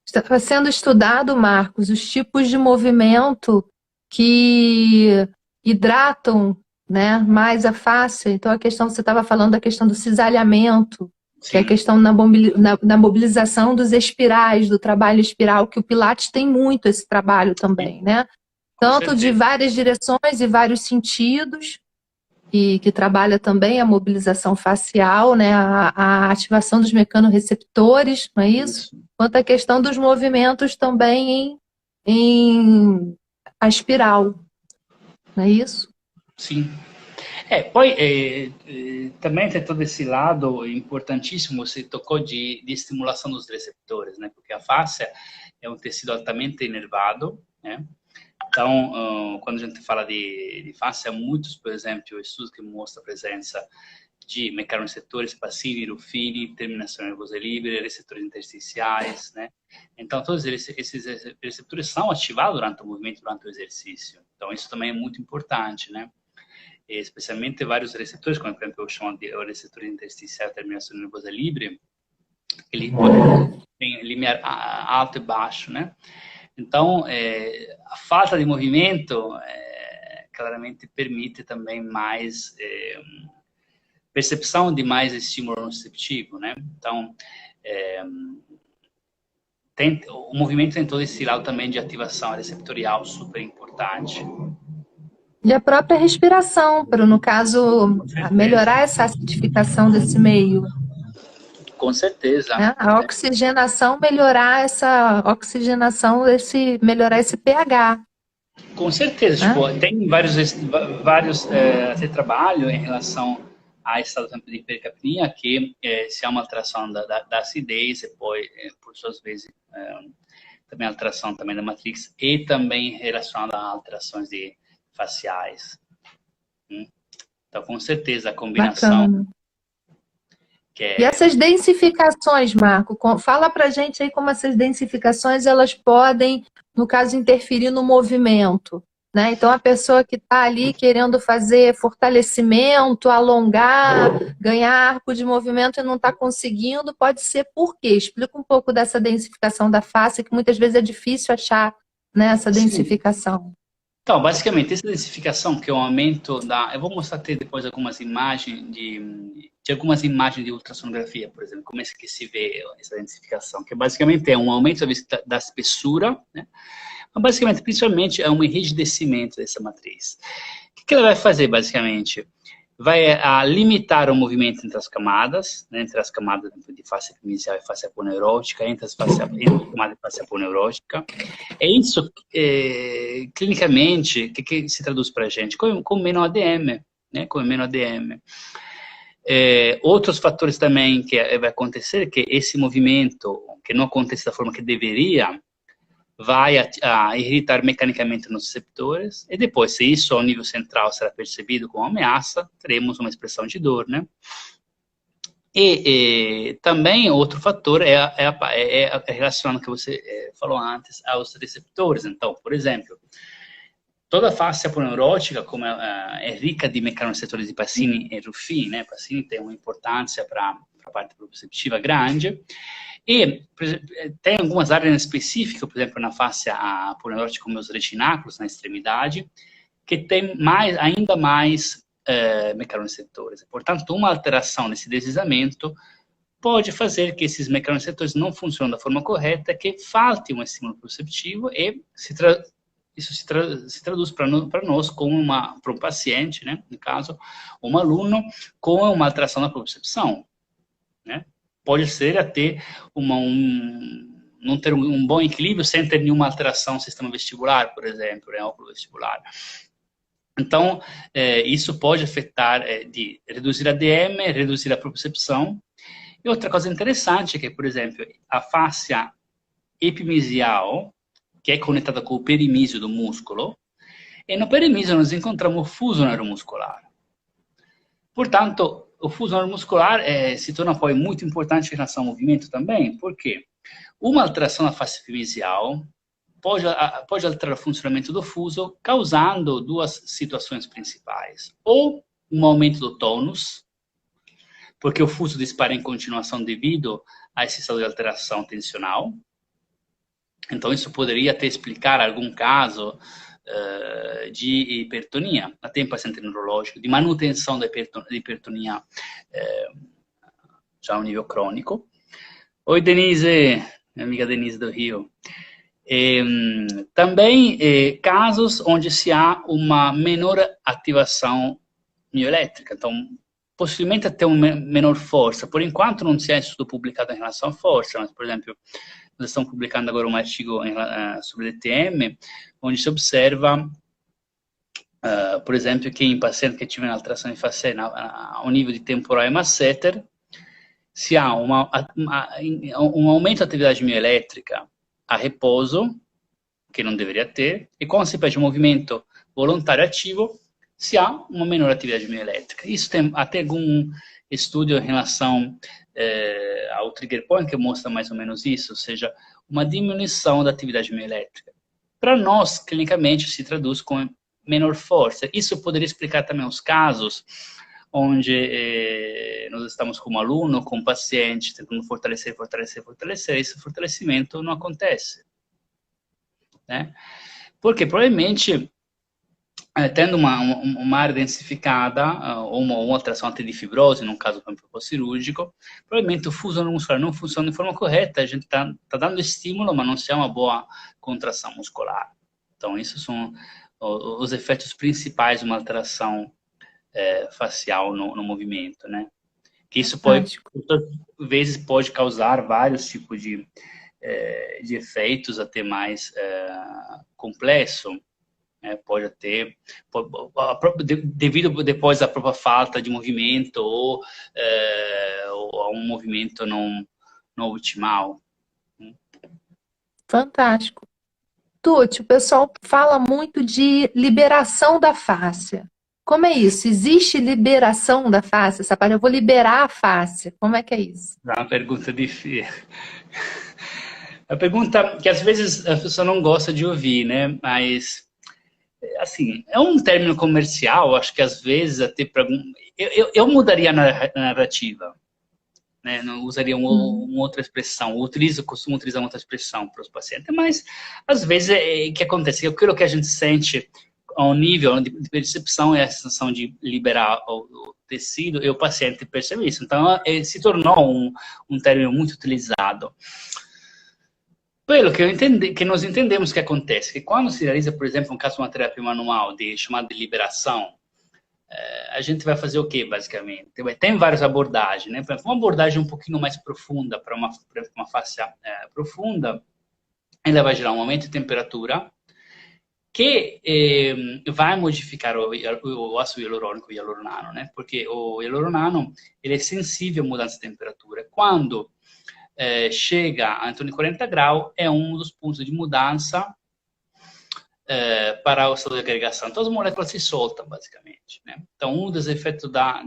Está sendo estudado, Marcos, os tipos de movimento que hidratam, né, mais a face. Então, a questão, você estava falando da questão do cisalhamento, que é a questão na mobilização dos espirais, do trabalho espiral, que o Pilates tem muito esse trabalho também, né? Tanto de várias direções e vários sentidos, e que trabalha também a mobilização facial, né, a ativação dos mecanorreceptores, não é isso? Quanto à questão dos movimentos também em a espiral, não é isso? Sim. Poi também tem todo esse lado importantíssimo, você tocou de estimulação dos receptores, né? Porque a face é um tecido altamente inervado, né? Então, quando a gente fala de face, há muitos, por exemplo, estudos que mostram a presença de mecanorreceptores passivos, rufini, terminação nervosa livre, receptores intersticiais, né? Então, todos esses receptores são ativados durante o movimento, durante o exercício. Então, isso também é muito importante, né? Especialmente vários receptores, como por exemplo eu chamo de receptor intersticial, terminação nervosa livre, ele tem limiar alto e baixo, né? Então, a falta de movimento claramente permite também mais percepção de mais estímulo nociceptivo, né? Então, o movimento tem todo esse lado também de ativação receptorial super importante. E a própria respiração, para, no caso, melhorar essa acidificação desse meio. Com certeza. Né? A oxigenação, melhorar essa oxigenação, melhorar esse pH. Com certeza. Tipo, tem vários trabalhos em relação a estado de hipercapnia, que se há uma alteração da acidez, depois, por suas vezes, também alteração também da matrix, e também relacionada a alterações faciais. Então, com certeza, a combinação... Bacana. E essas densificações, Marco, fala pra gente aí como essas densificações elas podem, no caso, interferir no movimento, né? Então, a pessoa que está ali querendo fazer fortalecimento, alongar, ganhar arco de movimento e não está conseguindo, pode ser por quê? Explica um pouco dessa densificação da face, que muitas vezes é difícil achar, né, essa densificação. Então, basicamente, essa densificação, que é um aumento da... Eu vou mostrar até depois algumas imagens de algumas imagens de ultrassonografia, por exemplo, como é que se vê essa densificação, que basicamente é um aumento da espessura, né? Mas basicamente, principalmente, é um enrijecimento dessa matriz. O que ela vai fazer, basicamente? Vai limitar o movimento entre as camadas, né? Entre as camadas de face epimicial e face aponeurótica, entre as camadas de face aponeurótica. É isso, clinicamente, que se traduz para a gente? Com menor ADM, né? Com menor ADM. Outros fatores também que vai acontecer, que esse movimento, que não acontece da forma que deveria, vai irritar mecanicamente nos receptores, e depois, se isso ao nível central será percebido como ameaça, teremos uma expressão de dor, né? E também outro fator é relacionado ao que você falou antes aos receptores. Então, por exemplo, toda a face aponeurótica, como é rica de mecanossetores de Pacini e Ruffin, né? Pacini tem uma importância para a parte proprioceptiva grande. E tem algumas áreas específicas, por exemplo, na face aponeurótica, como os retináculos na extremidade, que tem ainda mais mecanossetores. Portanto, uma alteração nesse deslizamento pode fazer que esses mecanossetores não funcionem da forma correta, que falte um estímulo perceptivo e isso se traduz para nós como para um paciente, né, no caso, um aluno, com uma alteração na percepção, né? Pode ser até não ter um bom equilíbrio sem ter nenhuma alteração no sistema vestibular, por exemplo, né, óculo vestibular. Então, isso pode afetar, reduzir a DM, reduzir a propriocepção. E outra coisa interessante é que, por exemplo, a fáscia epimesial, que é conectada com o perimísio do músculo, e no perimísio nós encontramos o fuso neuromuscular. Portanto, o fuso neuromuscular se torna poi muito importante em relação ao movimento também, porque uma alteração na face epimesial pode alterar o funcionamento do fuso, causando duas situações principais. Ou um aumento do tônus, porque o fuso dispara em continuação devido a esse estado de alteração tensional. Então, isso poderia até explicar algum caso de hipertonia, até em paciente neurológico, de manutenção da hipertonia já a um nível crônico. Oi, Denise, minha amiga Denise do Rio. Também casos onde se há uma menor ativação mioelétrica, então possivelmente até uma menor força. Por enquanto não se há estudo publicado em relação à força, mas, por exemplo, nós estamos publicando agora um artigo sobre DTM, onde se observa, por exemplo, que em pacientes que tiveram alteração de face ao nível de temporal e masseter, se há um aumento da atividade mioelétrica a repouso, que não deveria ter, e quando se pede um movimento voluntário ativo, se há uma menor atividade mioelétrica. Isso tem até algum estudo em relação ao trigger point que mostra mais ou menos isso, ou seja, uma diminuição da atividade mioelétrica. Para nós, clinicamente, se traduz com menor força. Isso poderia explicar também os casos onde nós estamos como aluno, com paciente, tentando fortalecer, e esse fortalecimento não acontece, né? Porque provavelmente, tendo uma área densificada, ou uma alteração até de fibrose, no caso cirúrgico, provavelmente o fuso neuromuscular não funciona de forma correta, a gente está dando estímulo, mas não se há uma boa contração muscular. Então, esses são os efeitos principais de uma alteração facial no movimento, né? Que isso pode, muitas vezes, pode causar vários tipos de efeitos até mais complexos. Pode ter, devido depois à própria falta de movimento ou a um movimento não optimal. Fantástico. Tuti, o pessoal fala muito de liberação da fáscia. Como é isso? Existe liberação da face? Essa parte, eu vou liberar a face. Como é que é isso? É uma pergunta difícil. É uma pergunta que às vezes a pessoa não gosta de ouvir, né? Mas, assim, é um término comercial, acho que às vezes até para algum... Eu mudaria a narrativa, né? Não usaria uma outra expressão. Costumo utilizar uma outra expressão para os pacientes, mas às vezes o que acontece? Aquilo que a gente sente ao nível de percepção é a sensação de liberar o tecido e o paciente percebe isso. Então, se tornou um término muito utilizado. Pelo que nós entendemos que acontece, que quando se realiza, por exemplo, um caso de uma terapia manual chamada de liberação, a gente vai fazer o quê, basicamente? Tem várias abordagens, né? Uma abordagem um pouquinho mais profunda, para uma face profunda, ela vai gerar um aumento de temperatura, que vai modificar o ácido hialurônico e o hialuronano, né? Porque o hialuronano, ele é sensível à mudança de temperatura. Quando chega a em torno de 40 graus, é um dos pontos de mudança para o estado de agregação. Então, as moléculas se soltam, basicamente, né? Então, um dos efeitos da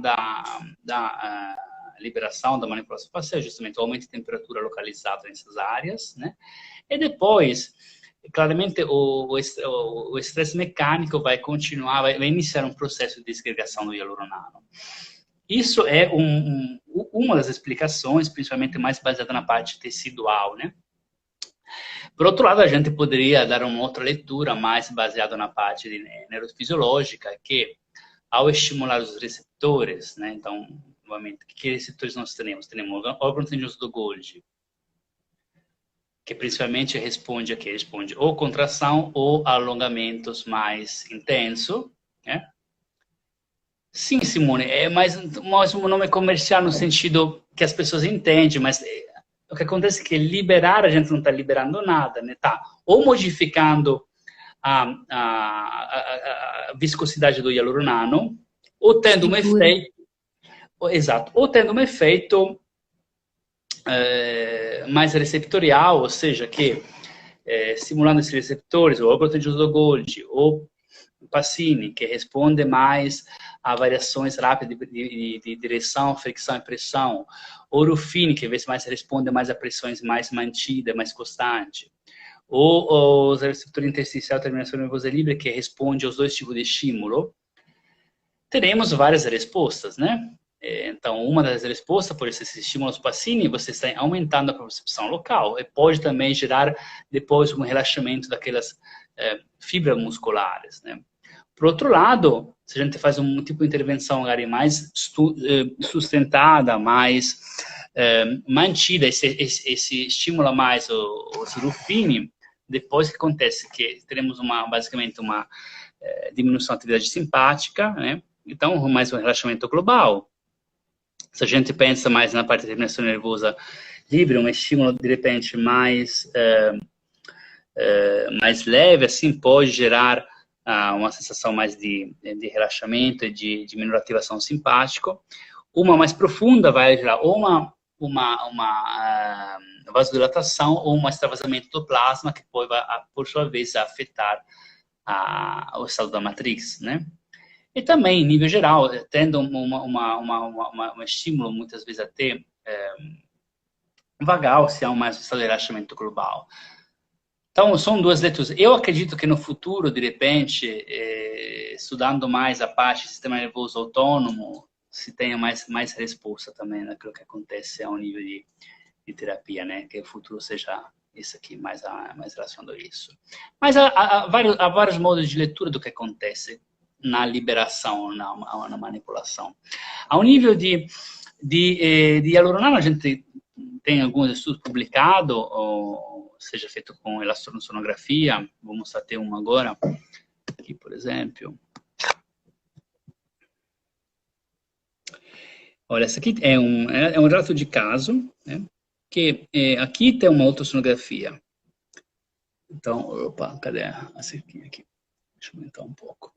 liberação da manipulação facial, justamente o aumento de temperatura localizado nessas áreas, né? E depois, claramente, o estresse mecânico vai continuar, vai iniciar um processo de desgregação do hialurônico. Isso é uma das explicações, principalmente mais baseada na parte tecidual, né? Por outro lado, a gente poderia dar uma outra leitura mais baseada na parte neurofisiológica, que ao estimular os receptores, né? Então, novamente, que receptores nós temos? Temos o órgão tendinoso do Golgi, que principalmente responde a quê? Responde ou contração ou alongamentos mais intensos, né? Sim, Simone, é mais um nome comercial no sentido que as pessoas entendem, mas o que acontece é que liberar, a gente não está liberando nada, né? Tá ou modificando a viscosidade do hialurônico, ou tendo um efeito, exato, ou tendo um efeito mais receptorial, ou seja, que estimulando esses receptores, o órgão tendinoso do Golgi, ou Pacini, que responde mais a variações rápidas de direção, fricção e pressão, ou Ruffini, que às vezes mais responde mais a pressões mais mantidas, mais constantes, ou os receptores intersticial terminação nervosa livre, que responde aos dois tipos de estímulo. Teremos várias respostas, né? Então, uma das respostas por esses estímulos Pacini, você está aumentando a percepção local, e pode também gerar depois um relaxamento daquelas fibras musculares, né? Por outro lado, se a gente faz um tipo de intervenção mais sustentada, mais mantida, esse estimula mais os Ruffini, depois que acontece que teremos basicamente uma diminuição da atividade simpática, né? Então, mais um relaxamento global. Se a gente pensa mais na parte da terminação nervosa livre, um estímulo de repente mais leve, assim, pode gerar uma sensação mais de relaxamento e de menor ativação simpática. Uma mais profunda vai gerar ou uma vasodilatação ou um extravasamento do plasma, que pode, por sua vez, afetar o estado da matriz, né? E também, em nível geral, tendo um estímulo, muitas vezes até vagal, se há um mais estado de relaxamento global. Então, são duas leituras. Eu acredito que no futuro, de repente, estudando mais a parte do sistema nervoso autônomo, se tenha mais resposta também naquilo que acontece ao nível de terapia, né? Que o futuro seja isso aqui, mais relacionado a isso. Mas há vários modos de leitura do que acontece na liberação, na manipulação. Ao nível de hialurônico, a gente tem alguns estudos publicados, seja feito com elastossonografia. Vou mostrar até uma agora, aqui, por exemplo. Olha, essa aqui é um relato de caso, né? Que aqui tem uma ultrassonografia. Então, opa, cadê essa aqui? Deixa eu aumentar um pouco.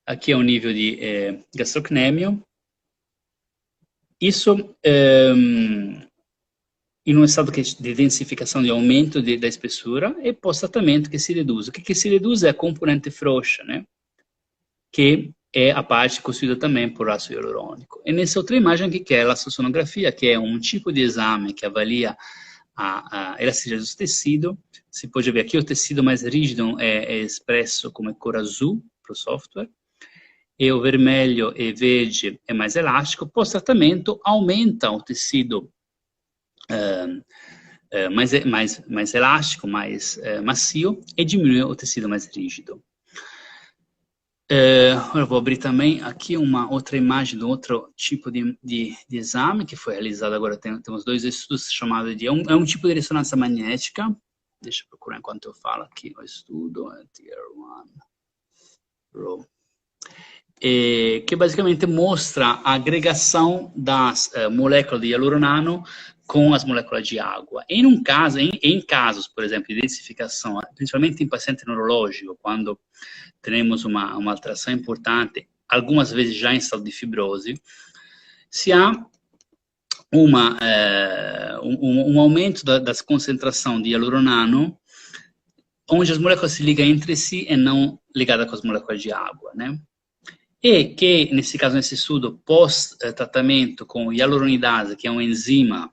Aqui é o nível de gastrocnêmio. Isso em um estado de densificação, de aumento da espessura, e pós-tratamento que se reduz. O que se reduz é a componente frouxa, né? Que é a parte constituída também por ácido hialurônico. E nessa outra imagem aqui, que é a elastossonografia, que é um tipo de exame que avalia a elasticidade do tecido. Você pode ver aqui o tecido mais rígido é expresso como cor azul para o software, e o vermelho e verde é mais elástico. Pós-tratamento aumenta o tecido mais elástico, mais macio, e diminui o tecido mais rígido. Eu vou abrir também aqui uma outra imagem de outro tipo de exame que foi realizado agora. Temos dois estudos chamados de... É um tipo de ressonância magnética. Deixa eu procurar enquanto eu falo aqui o estudo. Tier 1. Que basicamente mostra a agregação das moléculas de hialurônico com as moléculas de água. Em casos, por exemplo, de densificação, principalmente em paciente neurológico, quando temos uma alteração importante, algumas vezes já em estado de fibrose, se há um aumento das concentrações de hialurônico, onde as moléculas se ligam entre si e não ligadas com as moléculas de água, né? E che, nesse caso, nesse estudo, pós-tratamento com hialuronidase, que é um enzima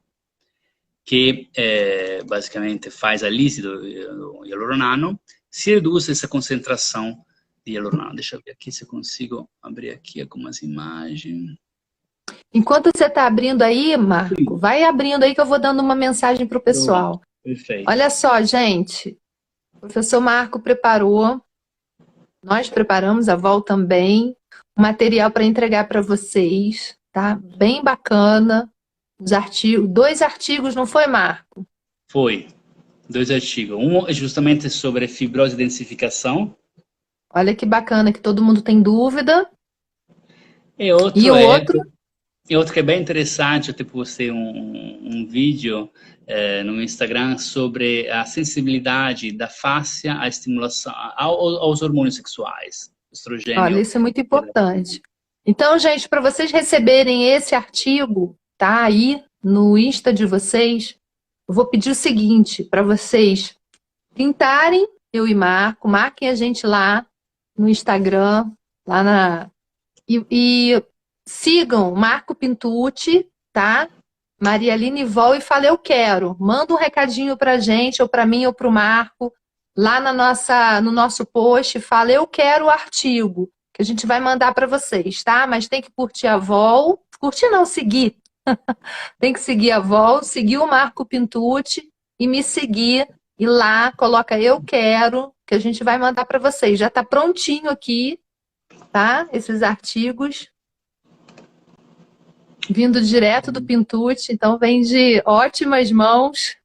que basicamente faz a lise do hialuroniano, se reduz essa concentração de hialuroniano. Deixa eu ver aqui se eu consigo abrir aqui algumas imagens. Enquanto você está abrindo aí, Marco, vai abrindo aí que eu vou dando uma mensagem para o pessoal. Perfeito. Olha só, gente, o professor Marco preparou, nós preparamos, a Vol também, um material para entregar para vocês, tá? Bem bacana. Os artigos, 2 artigos, não foi, Marco? Foi. 2 artigos. Um é justamente sobre fibrose e densificação. Olha que bacana, que todo mundo tem dúvida. E outro E o outro? E outro que é bem interessante, eu te postei um vídeo no Instagram sobre a sensibilidade da face à estimulação, aos hormônios sexuais. Estrogênio. Olha, isso é muito importante. Então, gente, para vocês receberem esse artigo, tá aí no Insta de vocês, eu vou pedir o seguinte, para vocês printarem, eu e Marco, marquem a gente lá no Instagram, lá na... E sigam Marco Pintucci, tá? Maria Aline Vol e fala eu quero. Manda um recadinho pra gente, ou pra mim, ou pro Marco, lá no nosso post, fala eu quero o artigo, que a gente vai mandar para vocês, tá? Mas tem que curtir a Vol, curtir não, seguir. Tem que seguir a Vol, seguir o Marco Pintucci e me seguir. E lá, coloca eu quero, que a gente vai mandar para vocês. Já tá prontinho aqui, tá? Esses artigos. Vindo direto do Pintucci, então vem de ótimas mãos.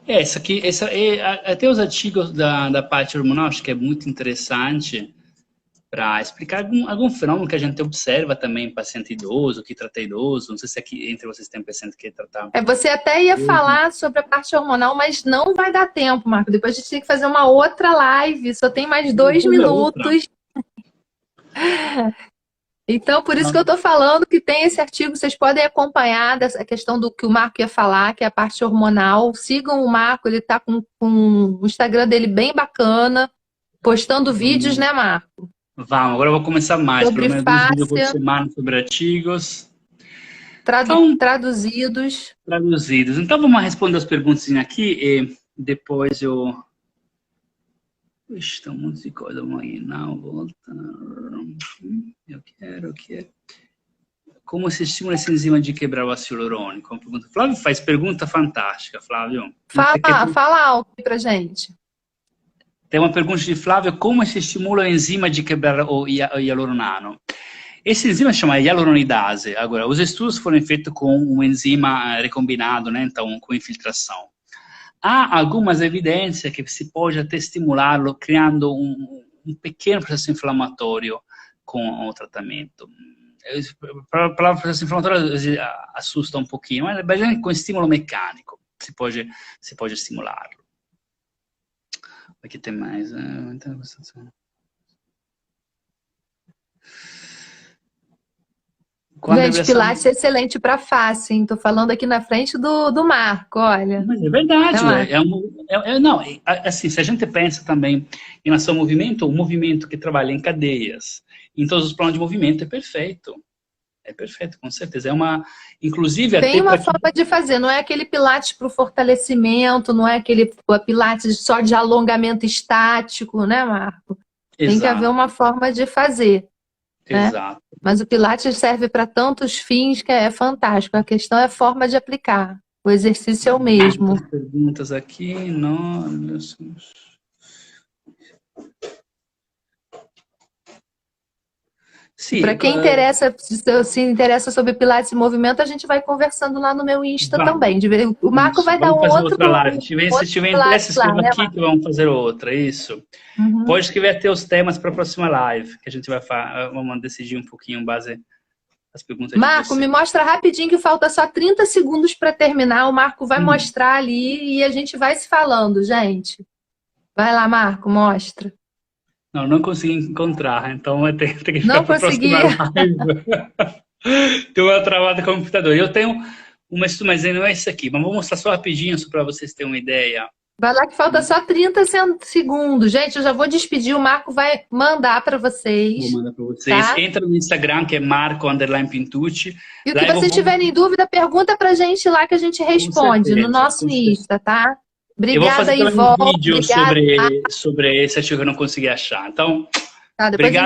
Essa aqui, até os artigos da parte hormonal, acho que é muito interessante para explicar algum fenômeno que a gente observa também em paciente idoso, que trata idoso. Não sei se aqui entre vocês tem paciente que trata... Você até ia falar sobre a parte hormonal, mas não vai dar tempo, Marco. Depois a gente tem que fazer uma outra live, só tem mais 2 minutos. Então, por isso que eu estou falando que tem esse artigo, vocês podem acompanhar dessa questão do que o Marco ia falar, que é a parte hormonal. Sigam o Marco, ele está com o Instagram dele bem bacana, postando vídeos, né, Marco? Vamos, agora eu vou começar mais. Sobre pelo menos 2 vídeos por semana sobre artigos. Traduzidos. Então, vamos responder as perguntas aqui e depois eu... Estão muitas de coisa amanhã, não, volta. Eu quero. Como se estimula essa enzima de quebrar o ácido hialurônico? Flávio faz pergunta fantástica, Flávio. Fala alto pra gente. Tem uma pergunta de Flávio, como se estimula a enzima de quebrar o hialuroniano? Esse enzima se chama hialuronidase. Agora, os estudos foram feitos com um enzima recombinado, né? Então, com infiltração. Há algumas evidências que se pode até estimulá-lo criando um pequeno processo inflamatório com o tratamento. Para o processo inflamatório assusta um pouquinho, mas com estímulo mecânico se pode estimular-lo. Aqui tem mais. Gente, Pilates é excelente para face, hein? Tô falando aqui na frente do Marco, olha. Mas é verdade, não, assim, se a gente pensa também em relação ao movimento, o movimento que trabalha em cadeias, em todos os planos de movimento é perfeito. É perfeito, com certeza. Inclusive... Tem uma forma de fazer, não é aquele Pilates para o fortalecimento, não é aquele Pilates só de alongamento estático, né, Marco? Exato. Tem que haver uma forma de fazer. Exato. Né? Mas o Pilates serve para tantos fins que é fantástico. A questão é a forma de aplicar. O exercício é o mesmo. Perguntas aqui, Para quem se interessa sobre Pilates e movimento, a gente vai conversando lá no meu Insta também. O Marco vai dar um outro... Se tiver interesse, escreva aqui que vamos fazer outra, isso. Uhum. Pode escrever até os temas para a próxima live, que a gente vamos decidir um pouquinho em base às perguntas. Marco, me mostra rapidinho que falta só 30 segundos para terminar. O Marco vai mostrar ali e a gente vai se falando, gente. Vai lá, Marco, mostra. Não consegui encontrar, então vai ter que ficar não consegui. Tem uma travada com o computador. Eu tenho uma estudo, mas não é esse aqui. Mas vou mostrar só rapidinho, só para vocês terem uma ideia. Vai lá que falta só 30 segundos. Gente, eu já vou despedir. O Marco vai mandar para vocês. Vou mandar para vocês. Tá? Entra no Instagram, que é Marco_Pintucci. E o que vocês tiverem dúvida, pergunta pra gente lá que a gente responde no nosso Insta, tá? Obrigada, eu vou fazer Ivone. um vídeo sobre esse artigo que eu não consegui achar. Então, Tá, depois obrigado.